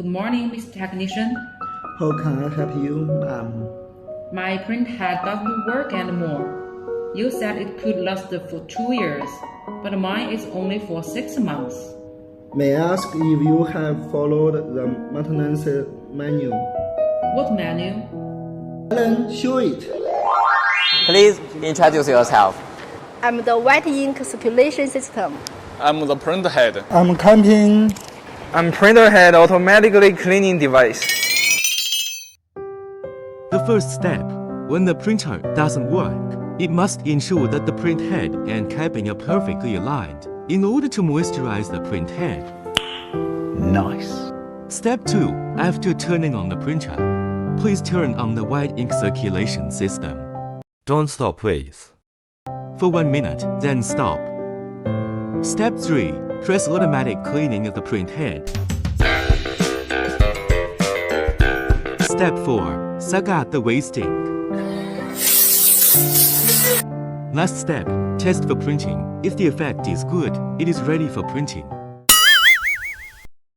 Good morning, Mr. Technician. How can I help you, ma'am? My printhead doesn't work anymore. You said it could last for 2 years, but mine is only for 6 months. May I ask if you have followed the maintenance manual? What menu? Alan, show it. Please introduce yourself. I'm the white ink circulation system. I'm the printhead. I'm camping. I'm printerhead automatically cleaning device. The first step, when the printer doesn't work, it must ensure that the printhead and capping are perfectly aligned in order to moisturize the printhead. Nice. Step 2, after turning on the printer, please turn on the white ink circulation system. Don't stop, please. For 1 minute, then stop. Step 3, press automatic cleaning of the printhead. Step 4, suck out the waste ink. Last step, test for printing. If the effect is good, it is ready for printing.